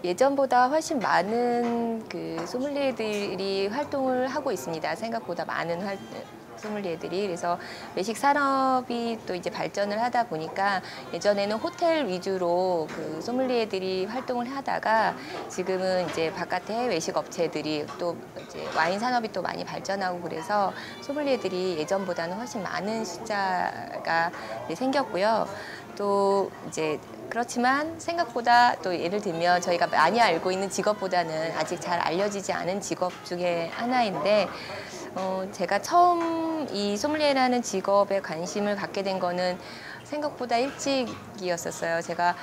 예전보다 훨씬 많은 그 소믈리에들이 활동을 하고 있습니다. 생각보다 많은 소믈리에들이. 그래서 외식 산업이 또 이제 발전을 하다 보니까 예전에는 호텔 위주로 그 소믈리에들이 활동을 하다가 지금은 이제 바깥에 외식 업체들이 또 이제 와인 산업이 또 많이 발전하고 그래서 소믈리에들이 예전보다는 훨씬 많은 숫자가 이제 생겼고요. 또 이제 그렇지만 생각보다 또 예를 들면 저희가 많이 알고 있는 직업보다는 아직 잘 알려지지 않은 직업 중에 하나인데 제가 처음 이 소믈리에라는 직업에 관심을 갖게 된 거는 생각보다 일찍이었었어요. 제가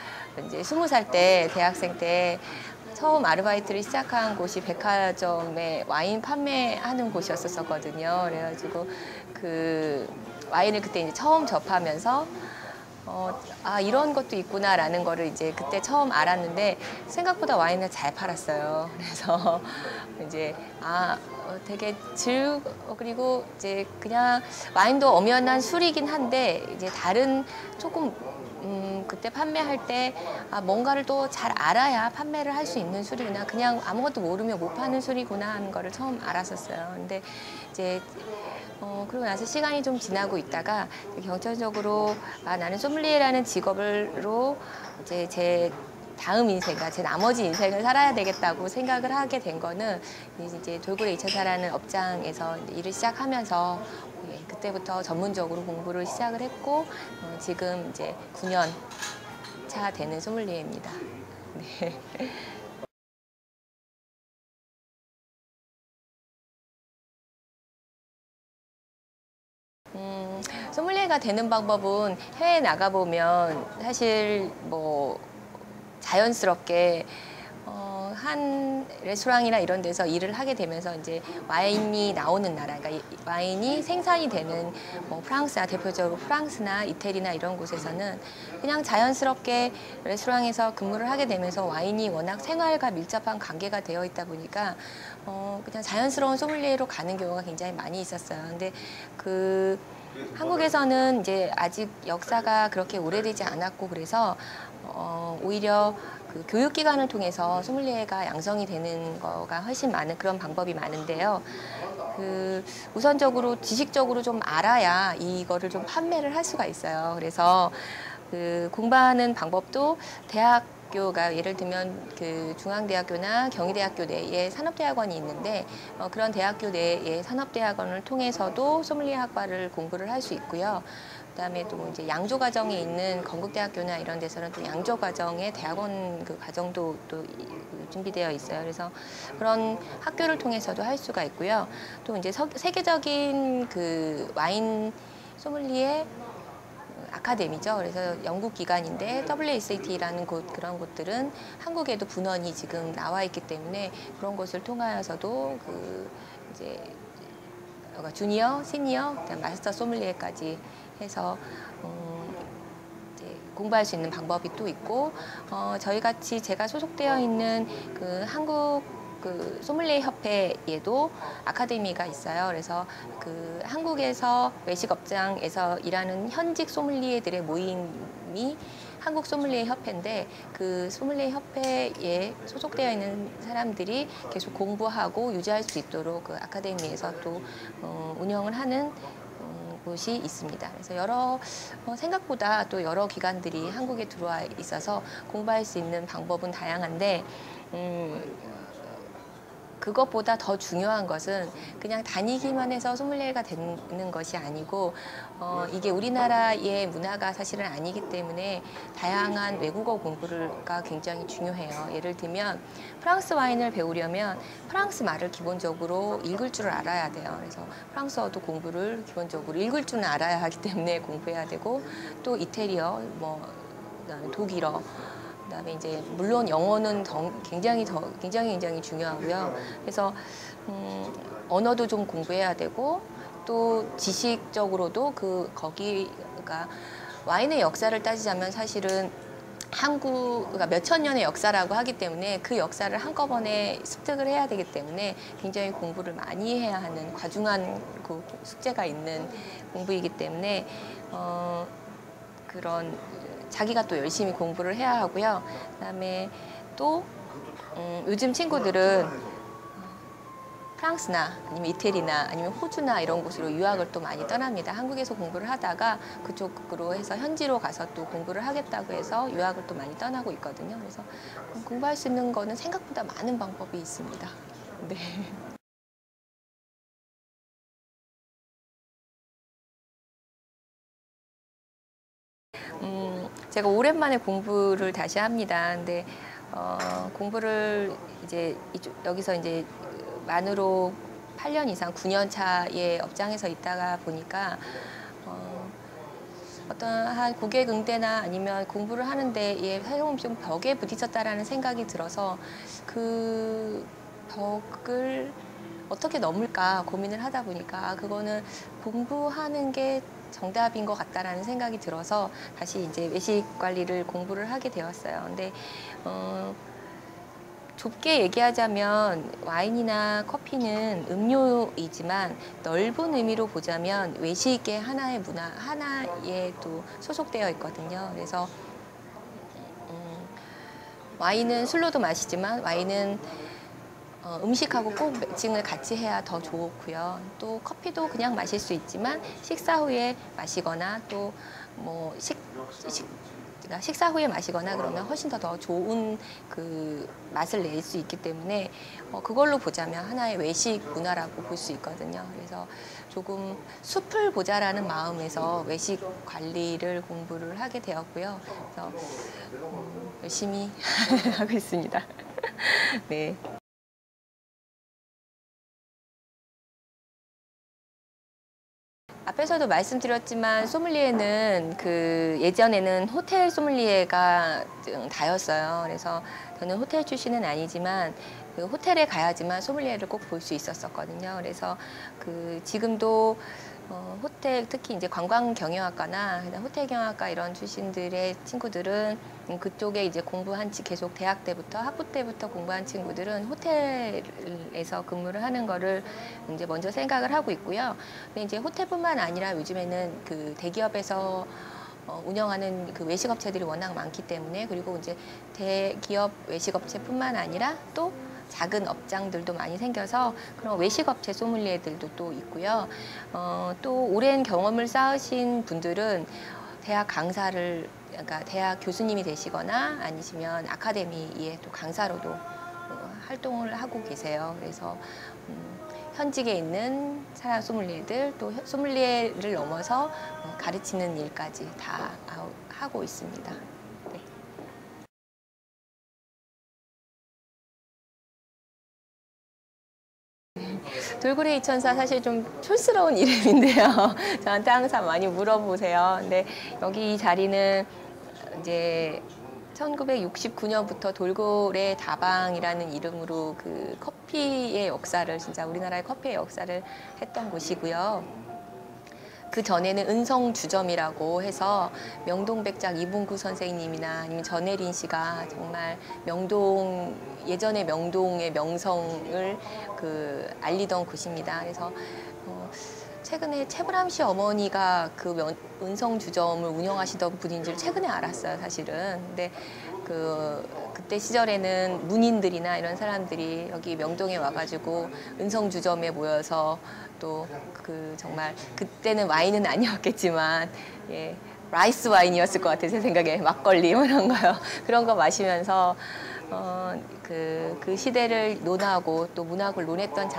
이제 20살 때 대학생 때 처음 아르바이트를 시작한 곳이 백화점에 와인 판매하는 곳이었었거든요. 그래가지고 그 와인을 그때 이제 처음 접하면서 이런 것도 있구나라는 거를 이제 그때 처음 알았는데 생각보다 와인을 잘 팔았어요. 그래서 이제 되게 그리고 이제 그냥 와인도 엄연한 술이긴 한데 이제 다른 조금 그때 판매할 때 뭔가를 또 잘 알아야 판매를 할 수 있는 술이구나. 그냥 아무것도 모르면 못 파는 술이구나 하는 거를 처음 알았었어요. 근데 이제 그러고 나서 시간이 좀 지나고 있다가 경찰적으로 나는 소믈리에라는 직업으로 이제 제 다음 인생, 제 나머지 인생을 살아야 되겠다고 생각을 하게 된 거는 이제 돌고래 2차사라는 업장에서 일을 시작하면서 그때부터 전문적으로 공부를 시작을 했고 지금 이제 9년 차 되는 소믈리에입니다. 네. 소믈리에가 되는 방법은 해외에 나가보면 사실 뭐 자연스럽게 한 레스토랑이나 이런 데서 일을 하게 되면서 이제 와인이 나오는 나라, 그러니까 와인이 생산이 되는 뭐 프랑스나 대표적으로 프랑스나 이태리나 이런 곳에서는 그냥 자연스럽게 레스토랑에서 근무를 하게 되면서 와인이 워낙 생활과 밀접한 관계가 되어 있다 보니까 그냥 자연스러운 소믈리에로 가는 경우가 굉장히 많이 있었어요. 근데 한국에서는 이제 아직 역사가 그렇게 오래되지 않았고 그래서 오히려 그 교육기관을 통해서 소믈리에가 양성이 되는 거가 훨씬 많은 그런 방법이 많은데요. 우선적으로 지식적으로 좀 알아야 이거를 좀 판매를 할 수가 있어요. 그래서 공부하는 방법도 대학교가 예를 들면 그 중앙대학교나 경희대학교 내에 산업대학원이 있는데 그런 대학교 내의 산업대학원을 통해서도 소믈리에 학과를 공부를 할 수 있고요. 그다음에 또 이제 양조 과정에 있는 건국대학교나 이런 데서는 또 양조 과정의 대학원 그 과정도 또 준비되어 있어요. 그래서 그런 학교를 통해서도 할 수가 있고요. 또 이제 세계적인 그 와인 소믈리에 아카데미죠. 그래서 영국 기관인데 WSET라는 그런 곳들은 한국에도 분원이 지금 나와 있기 때문에 그런 곳을 통하여서도 이제 주니어, 시니어, 그다음 마스터 소믈리에까지 해서 이제 공부할 수 있는 방법이 또 있고 저희 같이 제가 소속되어 있는 한국 소믈리에 협회에도 아카데미가 있어요. 그래서 한국에서 외식업장에서 일하는 현직 소믈리에들의 모임이 한국 소믈리에 협회인데 그 소믈리에 협회에 소속되어 있는 사람들이 계속 공부하고 유지할 수 있도록 그 아카데미에서 또 운영을 하는 곳이 있습니다. 그래서 생각보다 또 여러 기관들이 한국에 들어와 있어서 공부할 수 있는 방법은 다양한데 그것보다 더 중요한 것은 그냥 다니기만 해서 소믈리에가 되는 것이 아니고 이게 우리나라의 문화가 사실은 아니기 때문에 다양한 외국어 공부가 굉장히 중요해요. 예를 들면 프랑스 와인을 배우려면 프랑스 말을 기본적으로 읽을 줄 알아야 돼요. 그래서 프랑스어도 공부를 기본적으로 읽을 줄은 알아야 하기 때문에 공부해야 되고 또 이태리어, 그다음에 독일어 그다음에 이제 물론 영어는 굉장히 중요하고요. 그래서 언어도 좀 공부해야 되고 또 지식적으로도 거기가 와인의 역사를 따지자면 사실은 그러니까 몇천 년의 역사라고 하기 때문에 그 역사를 한꺼번에 습득을 해야 되기 때문에 굉장히 공부를 많이 해야 하는 과중한 숙제가 있는 공부이기 때문에 그런 자기가 또 열심히 공부를 해야 하고요. 그다음에 또 요즘 친구들은 프랑스나 아니면 이태리나 아니면 호주나 이런 곳으로 유학을 또 많이 떠납니다. 한국에서 공부를 하다가 그쪽으로 해서 현지로 가서 또 공부를 하겠다고 해서 유학을 또 많이 떠나고 있거든요. 그래서 공부할 수 있는 거는 생각보다 많은 방법이 있습니다. 네. 제가 오랜만에 공부를 다시 합니다. 근데 공부를 이제 여기서 이제 만으로 8년 이상 9년 차의 업장에서 있다가 보니까 어떠한 고객 응대나 아니면 공부를 하는데 새로운 좀 벽에 부딪혔다라는 생각이 들어서 그 벽을 어떻게 넘을까 고민을 하다 보니까 그거는 공부하는 게 정답인 것 같다라는 생각이 들어서 다시 이제 외식 관리를 공부를 하게 되었어요. 근데 좁게 얘기하자면 와인이나 커피는 음료이지만 넓은 의미로 보자면 외식의 하나의 문화, 하나에 또 소속되어 있거든요. 그래서 와인은 술로도 마시지만 와인은 음식하고 꼭 매칭을 같이 해야 더 좋고요. 또 커피도 그냥 마실 수 있지만 식사 후에 마시거나 또 뭐 식사 후에 마시거나 그러면 훨씬 더 좋은 그 맛을 낼 수 있기 때문에 그걸로 보자면 하나의 외식 문화라고 볼 수 있거든요. 그래서 조금 숲을 보자라는 마음에서 외식 관리를 공부를 하게 되었고요. 그래서 열심히 하고 있습니다. 네. 앞에서도 말씀드렸지만 소믈리에는 예전에는 호텔 소믈리에가 다였어요. 그래서 저는 호텔 출신은 아니지만 그 호텔에 가야지만 소믈리에를 꼭 볼 수 있었었거든요. 그래서 지금도 호텔 특히 이제 관광 경영학과나 호텔 경영학과 이런 출신들의 친구들은 그쪽에 이제 공부한 계속 대학 때부터 학부 때부터 공부한 친구들은 호텔에서 근무를 하는 거를 이제 먼저 생각을 하고 있고요. 근데 이제 호텔뿐만 아니라 요즘에는 그 대기업에서 운영하는 그 외식업체들이 워낙 많기 때문에 그리고 이제 대기업 외식업체뿐만 아니라 또 작은 업장들도 많이 생겨서 그런 외식업체 소믈리에들도 또 있고요. 또 오랜 경험을 쌓으신 분들은 대학 강사를 그러니까 대학 교수님이 되시거나 아니시면 아카데미의 또 강사로도 활동을 하고 계세요. 그래서 현직에 있는 사람 소믈리에들 또 소믈리에를 넘어서 가르치는 일까지 다 하고 있습니다. 네. 돌고래 이천사 사실 좀 촌스러운 이름인데요. 저한테 항상 많이 물어보세요. 근데 여기 이 자리는 이제 1969년부터 돌고래 다방이라는 이름으로 그 커피의 역사를 진짜 우리나라의 커피의 역사를 했던 곳이고요. 그 전에는 은성주점이라고 해서 명동백작 이봉구 선생님이나 아니면 전혜린 씨가 정말 예전의 명동의 명성을 알리던 곳입니다. 그래서 최근에 최불암 씨 어머니가 은성주점을 운영하시던 분인 줄 최근에 알았어요, 사실은. 근데 그때 시절에는 문인들이나 이런 사람들이 여기 명동에 와가지고 은성주점에 모여서 또 정말 그때는 와인은 아니었겠지만 예, 라이스 와인이었을 것 같아요, 제 생각에. 막걸리 뭐 이런 거요. 그런 거 마시면서 그 시대를 논하고 또 문학을 논했던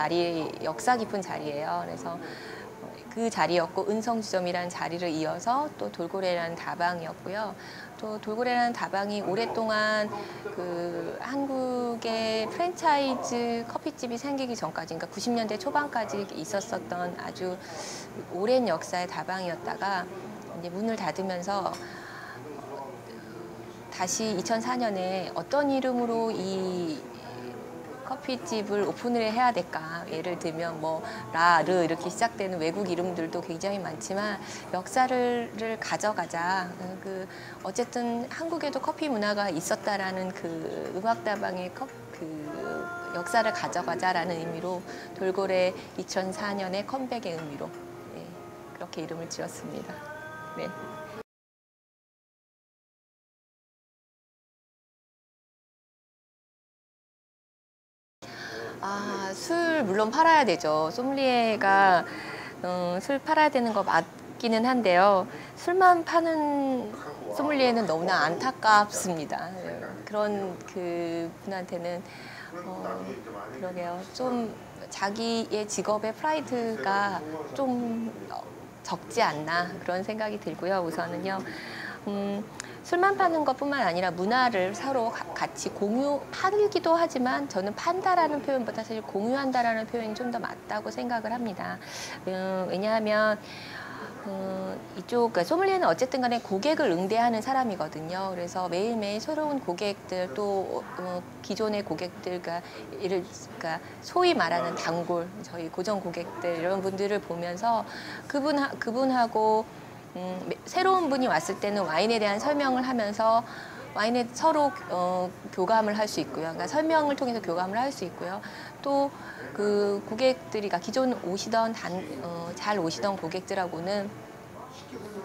역사 깊은 자리예요. 그래서 그 자리였고 은성주점이라는 자리를 이어서 또 돌고래라는 다방이었고요. 또 돌고래라는 다방이 오랫동안 한국의 프랜차이즈 커피집이 생기기 전까지, 그러니까 90년대 초반까지 있었었던 아주 오랜 역사의 다방이었다가 이제 문을 닫으면서 다시 2004년에 어떤 이름으로 이 커피집을 오픈을 해야 될까? 예를 들면 뭐 라르 이렇게 시작되는 외국 이름들도 굉장히 많지만 역사를 가져가자. 어쨌든 한국에도 커피 문화가 있었다라는 음악다방의 역사를 가져가자라는 의미로 돌고래 2004년에 컴백의 의미로 그렇게 이름을 지었습니다. 네. 술 물론 팔아야 되죠. 소믈리에가 술 팔아야 되는 거 맞기는 한데요. 술만 파는 소믈리에는 너무나 안타깝습니다. 그런 그 분한테는 그러게요. 좀 자기의 직업의 프라이드가 좀 적지 않나 그런 생각이 들고요. 우선은요. 술만 파는 것뿐만 아니라 문화를 서로 같이 팔기도 하지만 저는 판다라는 표현보다 사실 공유한다라는 표현이 좀 더 맞다고 생각을 합니다. 왜냐하면 그러니까 소믈리에는 어쨌든 간에 고객을 응대하는 사람이거든요. 그래서 매일매일 새로운 고객들 또 기존의 고객들, 그러니까 소위 말하는 단골, 저희 고정 고객들 이런 분들을 보면서 그분하고 새로운 분이 왔을 때는 와인에 대한 설명을 하면서 와인에 서로 교감을 할 수 있고요. 그러니까 설명을 통해서 교감을 할 수 있고요. 또 그 고객들이, 그러니까 기존 잘 오시던 고객들하고는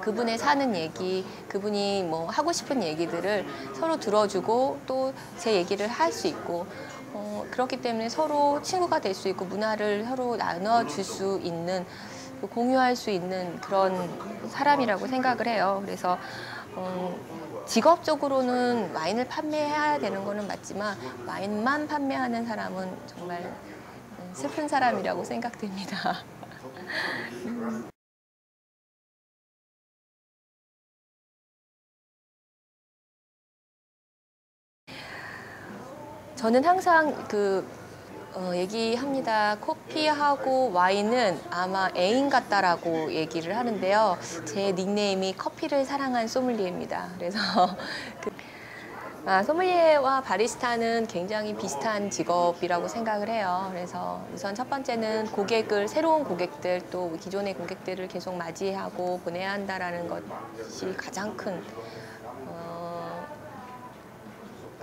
그분의 사는 얘기, 그분이 뭐 하고 싶은 얘기들을 서로 들어주고 또 제 얘기를 할 수 있고 그렇기 때문에 서로 친구가 될 수 있고 문화를 서로 나눠줄 수 있는, 공유할 수 있는 그런 사람이라고 생각을 해요. 그래서 직업적으로는 와인을 판매해야 되는 거는 맞지만 와인만 판매하는 사람은 정말 슬픈 사람이라고 생각됩니다. 저는 항상 얘기합니다. 커피하고 와인은 아마 애인 같다라고 얘기를 하는데요. 제 닉네임이 커피를 사랑한 소믈리에입니다. 그래서 소믈리에와 바리스타는 굉장히 비슷한 직업이라고 생각을 해요. 그래서 우선 첫 번째는 새로운 고객들, 또 기존의 고객들을 계속 맞이하고 보내야 한다라는 것이 가장 큰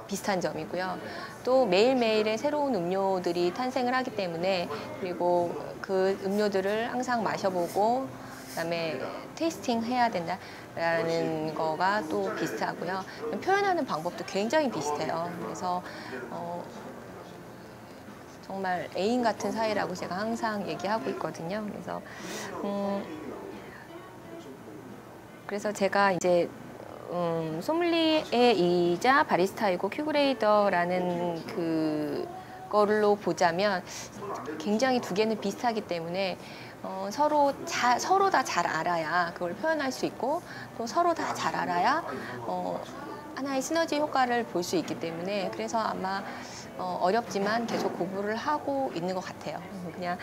비슷한 점이고요. 또 매일매일의 새로운 음료들이 탄생을 하기 때문에, 그리고 그 음료들을 항상 마셔보고 그다음에 테이스팅 해야 된다라는 거가 또 비슷하고요. 표현하는 방법도 굉장히 비슷해요. 그래서 정말 애인 같은 사이라고 제가 항상 얘기하고 있거든요. 그래서 제가 이제 소믈리에이자 바리스타이고 큐레이더라는 그걸로 보자면 굉장히 두 개는 비슷하기 때문에 서로 다 잘 알아야 그걸 표현할 수 있고, 또 서로 다 잘 알아야 하나의 시너지 효과를 볼 수 있기 때문에, 그래서 아마 어렵지만 계속 공부를 하고 있는 것 같아요. 그냥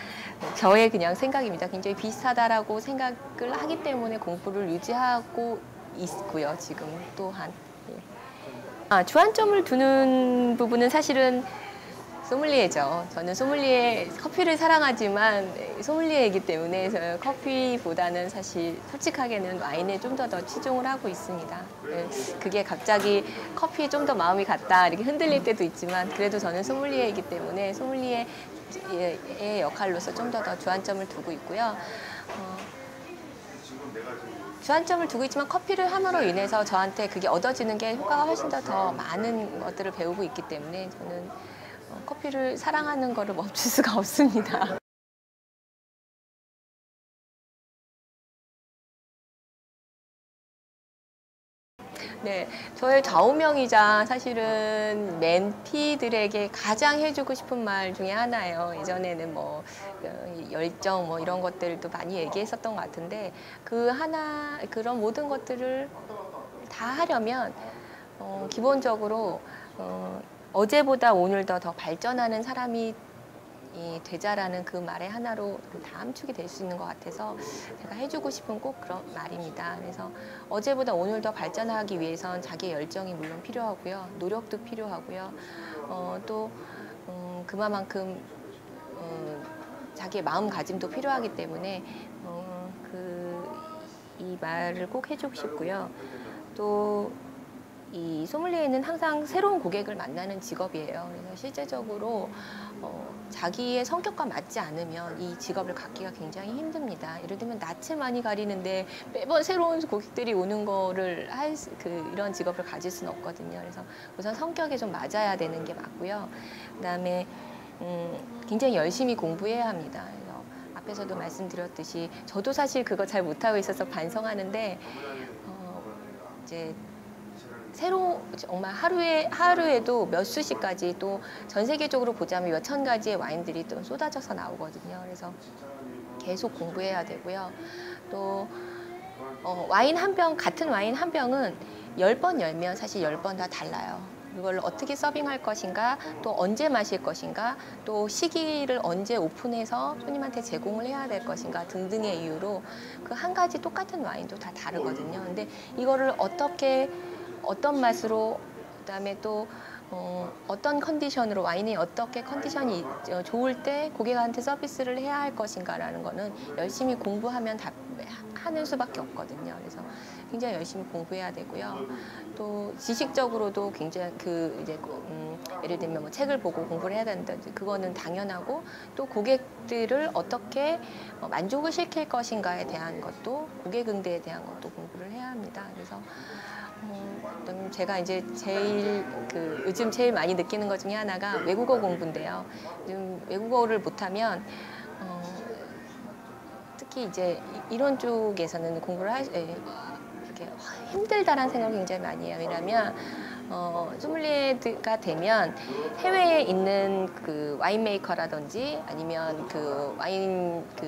저의 그냥 생각입니다. 굉장히 비슷하다라고 생각을 하기 때문에 공부를 유지하고 있고요. 지금 또한. 주안점을 두는 부분은 사실은 소믈리에죠. 저는 커피를 사랑하지만 소믈리에이기 때문에 커피보다는 사실 솔직하게는 와인에 좀 더 치중을 하고 있습니다. 그게 갑자기 커피에 좀 더 마음이 갔다 이렇게 흔들릴 때도 있지만, 그래도 저는 소믈리에이기 때문에 소믈리에의 역할로서 좀 더 주안점을 두고 있고요. 주안점을 두고 있지만 커피를 함으로 인해서 저한테 그게 얻어지는 게 효과가 훨씬 더 많은 것들을 배우고 있기 때문에 저는 커피를 사랑하는 거를 멈출 수가 없습니다. 네, 저의 좌우명이자 사실은 멘티들에게 가장 해주고 싶은 말 중에 하나예요. 예전에는 열정 이런 것들도 많이 얘기했었던 것 같은데, 그런 모든 것들을 다 하려면 기본적으로 어제보다 오늘 더 발전하는 사람이 되자라는 그 말의 하나로 다 함축이 될 수 있는 것 같아서 제가 해주고 싶은 꼭 그런 말입니다. 그래서 어제보다 오늘 더 발전하기 위해선 자기의 열정이 물론 필요하고요. 노력도 필요하고요. 또 그만큼 자기의 마음가짐도 필요하기 때문에 이 말을 꼭 해주고 싶고요. 또 이 소믈리에는 항상 새로운 고객을 만나는 직업이에요. 그래서 실제적으로 자기의 성격과 맞지 않으면 이 직업을 갖기가 굉장히 힘듭니다. 예를 들면 낯을 많이 가리는데 매번 새로운 고객들이 오는 거를 이런 직업을 가질 수는 없거든요. 그래서 우선 성격에 좀 맞아야 되는 게 맞고요. 그다음에 굉장히 열심히 공부해야 합니다. 그래서 앞에서도 말씀드렸듯이 저도 사실 그거 잘 못하고 있어서 반성하는데 이제 정말 하루에도 몇 수씩까지 또 전 세계적으로 보자면 몇 천 가지의 와인들이 또 쏟아져서 나오거든요. 그래서 계속 공부해야 되고요. 또 와인 한 병, 같은 와인 한 병은 10번 열면 사실 10번 다 달라요. 이걸 어떻게 서빙할 것인가, 또 언제 마실 것인가, 또 시기를 언제 오픈해서 손님한테 제공을 해야 될 것인가 등등의 이유로 그 한 가지 똑같은 와인도 다 다르거든요. 근데 이거를 어떤 맛으로, 그다음에 또 어떤 컨디션으로, 와인이 어떻게 컨디션이 좋을 때 고객한테 서비스를 해야 할 것인가라는 거는 열심히 공부하면 다 하는 수밖에 없거든요. 그래서 굉장히 열심히 공부해야 되고요. 또 지식적으로도 굉장히 예를 들면 뭐 책을 보고 공부를 해야 된다든지 그거는 당연하고, 또 고객들을 어떻게 만족을 시킬 것인가에 대한 것도, 고객 응대에 대한 것도 공부를 해야 합니다. 그래서 제가 이제 요즘 제일 많이 느끼는 것 중에 하나가 외국어 공부인데요. 요즘 외국어를 못하면 특히 이제 이런 쪽에서는 공부를 이렇게 힘들다라는 생각을 굉장히 많이 해요. 왜냐하면 소믈리에가 되면 해외에 있는 그 와인 메이커라든지 아니면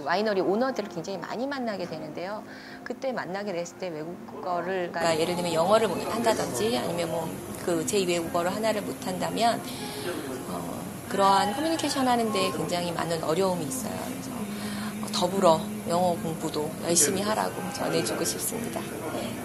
와이너리 오너들을 굉장히 많이 만나게 되는데요. 그때 만나게 됐을 때 외국어를, 그러니까 예를 들면 영어를 한다든지 아니면 그 제2 외국어를 하나를 못한다면 그러한 커뮤니케이션 하는데 굉장히 많은 어려움이 있어요. 그래서 더불어 영어 공부도 열심히 하라고 전해주고 싶습니다. 네.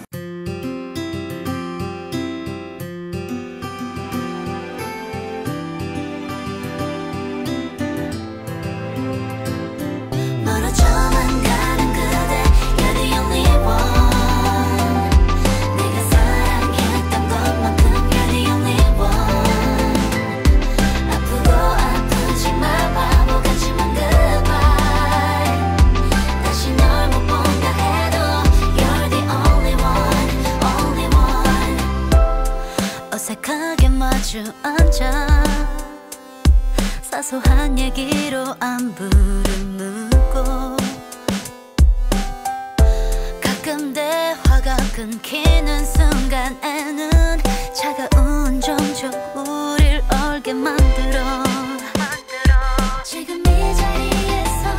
어색하게 마주 앉아 사소한 얘기로 안부를 묻고 가끔 대화가 끊기는 순간에는 차가운 정적 우릴 얼게 만들어 지금 이 자리에서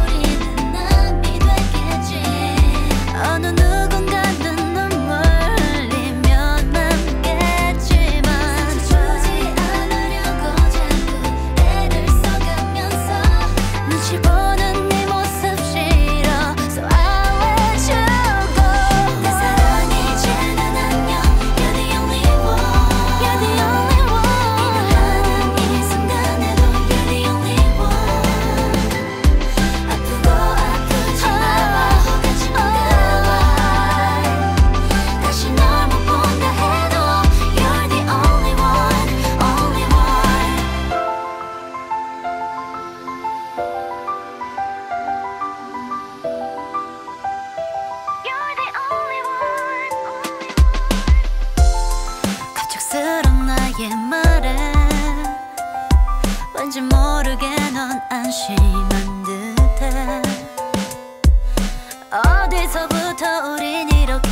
우리는 남이 되겠지 어느 누군가는 눈물 흘리며 남겠지만 주지 않으려고 자꾸 애를 써가면서 눈치 보는 네 모습 싫어 So I let you go 내 사랑 이제는 안녕 You're the only one You're the only one 일어나는 이 순간에도 You're the only one 아프고 아프지 말고 같이 만들어봐 다시 널 못 본다 해도 You're the only one Only one You're the only one 갑작스런 나의 말에 왠지 모르게 넌 안심한 듯해 어디서부터 우린 이렇게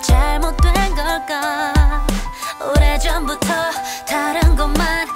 잘못된 걸까 오래전부터 다른 것만